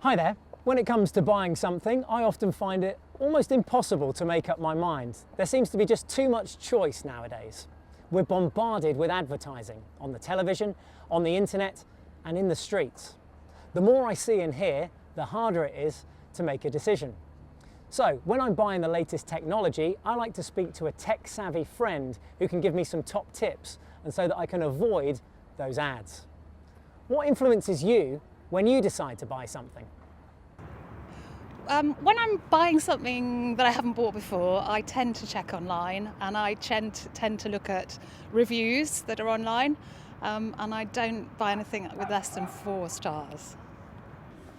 Hi there. When it comes to buying something, I often find it almost impossible to make up my mind. There seems to be just too much choice nowadays. We're bombarded with advertising on the television, on the internet, and in the streets. The more I see and hear, the harder it is to make a decision. So, when I'm buying the latest technology, I like to speak to a tech-savvy friend who can give me some top tips, and so that I can avoid those ads. What influences you when you decide to buy something? When I'm buying something that I haven't bought before, I tend to check online, and I tend to look at reviews that are online, and I don't buy anything with less than 4 stars.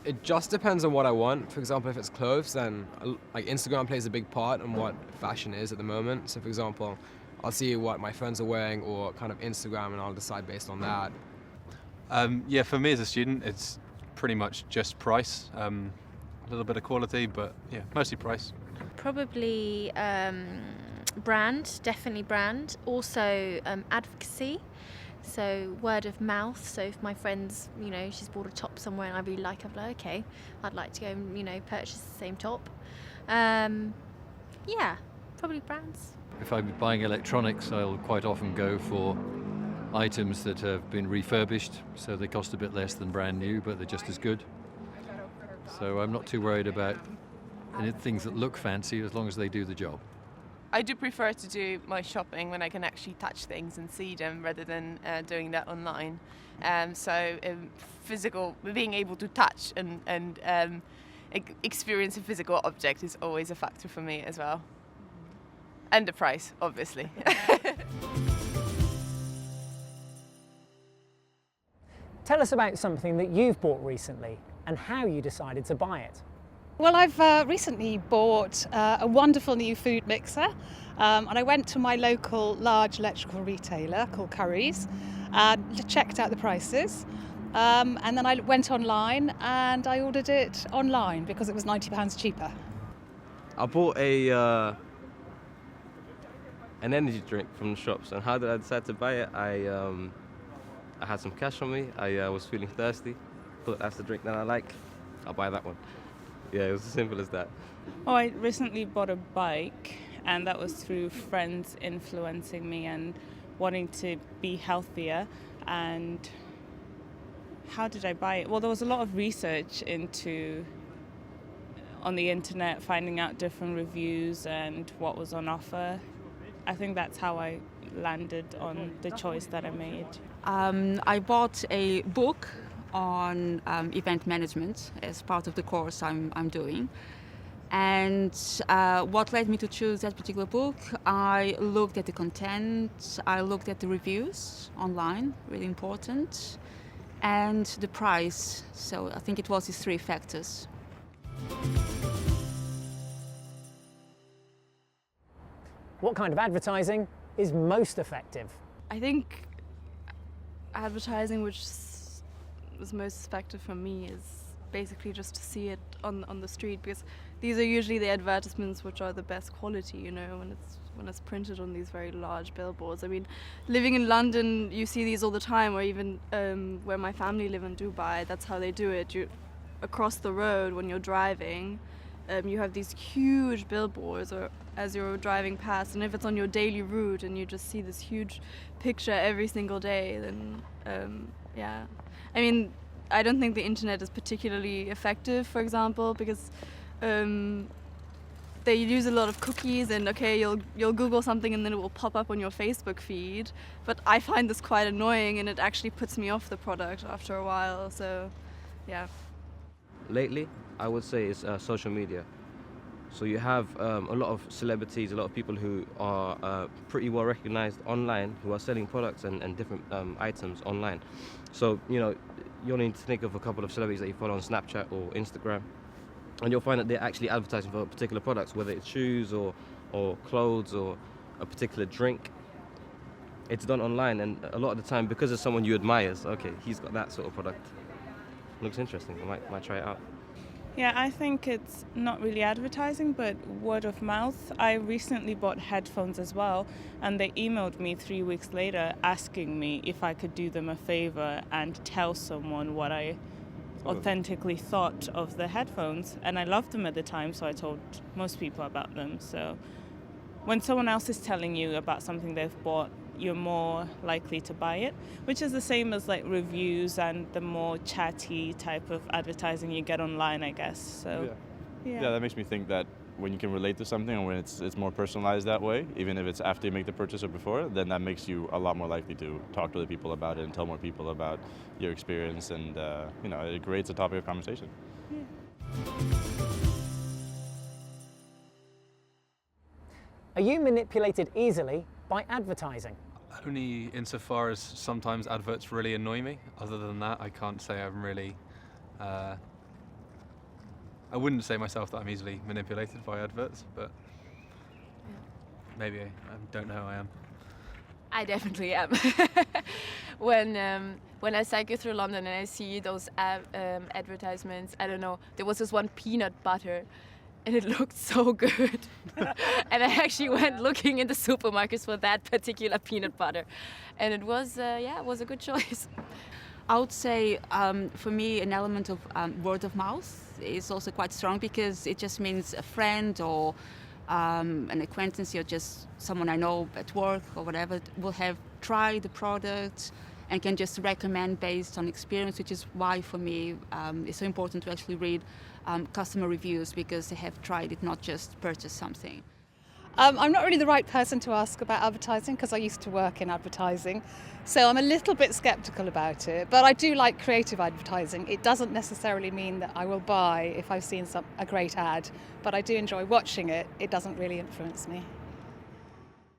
It just depends on what I want. For example, if it's clothes, then like Instagram plays a big part in what fashion is at the moment. So for example, I'll see what my friends are wearing or kind of Instagram, and I'll decide based on that. Yeah, for me as a student, it's pretty much just price. A little bit of quality, but yeah, mostly price. Probably brand, definitely brand. Also advocacy, so word of mouth. So if my friend's, she's bought a top somewhere and I really like it, I'm like, okay, I'd like to go and, purchase the same top. Yeah, probably brands. If I'm buying electronics, I'll quite often go for items that have been refurbished, so they cost a bit less than brand new, but they're just as good. So I'm not too worried about things that look fancy as long as they do the job. I do prefer to do my shopping when I can actually touch things and see them rather than doing that online. Physical, being able to touch and experience a physical object is always a factor for me as well. And the price, obviously. Tell us about something that you've bought recently and how you decided to buy it. Well, I've recently bought a wonderful new food mixer, and I went to my local large electrical retailer called Currys, checked out the prices, and then I went online and I ordered it online because it was £90 cheaper. I bought an energy drink from the shops, and how did I decide to buy it? I had some cash on me, I was feeling thirsty, thought that's the drink that I like, I'll buy that one. Yeah, it was as simple as that. Oh, I recently bought a bike, and that was through friends influencing me and wanting to be healthier. And how did I buy it? Well, there was a lot of research on the internet, finding out different reviews and what was on offer. I think that's how I landed on the choice that I made. I bought a book on event management as part of the course I'm doing. And what led me to choose that particular book, I looked at the content, I looked at the reviews online, really important, and the price. So I think it was these 3 factors. What kind of advertising is most effective? I think advertising which was most effective for me is basically just to see it on the street, because these are usually the advertisements which are the best quality, when it's printed on these very large billboards. I mean, living in London, you see these all the time, or even where my family live in Dubai, that's how they do it. Across the road when you're driving, you have these huge billboards or as you're driving past, and if it's on your daily route and you just see this huge picture every single day, then yeah. I mean, I don't think the internet is particularly effective, for example, because they use a lot of cookies, and okay, you'll Google something and then it will pop up on your Facebook feed, but I find this quite annoying and it actually puts me off the product after a while, so yeah. Lately, I would say it's social media. So you have a lot of celebrities, a lot of people who are pretty well recognized online, who are selling products and different items online. So, you only need to think of a couple of celebrities that you follow on Snapchat or Instagram, and you'll find that they're actually advertising for particular products, whether it's shoes or clothes or a particular drink. It's done online, and a lot of the time, because of someone you admire, okay, he's got that sort of product. Looks interesting, I might try it out. Yeah, I think it's not really advertising, but word of mouth. I recently bought headphones as well, and they emailed me 3 weeks later asking me if I could do them a favor and tell someone what I authentically thought of the headphones, and I loved them at the time, so I told most people about them. So when someone else is telling you about something they've bought, you're more likely to buy it, which is the same as like reviews and the more chatty type of advertising you get online, I guess. So yeah, that makes me think that when you can relate to something and when it's more personalized that way, even if it's after you make the purchase or before, then that makes you a lot more likely to talk to other people about it and tell more people about your experience, and it creates a topic of conversation. Are you manipulated easily by advertising? Only insofar as sometimes adverts really annoy me. Other than that, I can't say I'm really... I wouldn't say myself that I'm easily manipulated by adverts, but maybe I don't know how I am. I definitely am. When I cycle through London and I see those advertisements, I don't know, there was this one peanut butter and it looked so good. And I actually went looking in the supermarkets for that particular peanut butter. And it was, it was a good choice. I would say for me an element of word of mouth is also quite strong, because it just means a friend or an acquaintance or just someone I know at work or whatever will have tried the product and can just recommend based on experience, which is why for me it's so important to actually read customer reviews, because they have tried it, not just purchase something. I'm not really the right person to ask about advertising because I used to work in advertising, so I'm a little bit sceptical about it, but I do like creative advertising. It doesn't necessarily mean that I will buy if I've seen a great ad, but I do enjoy watching it. It doesn't really influence me.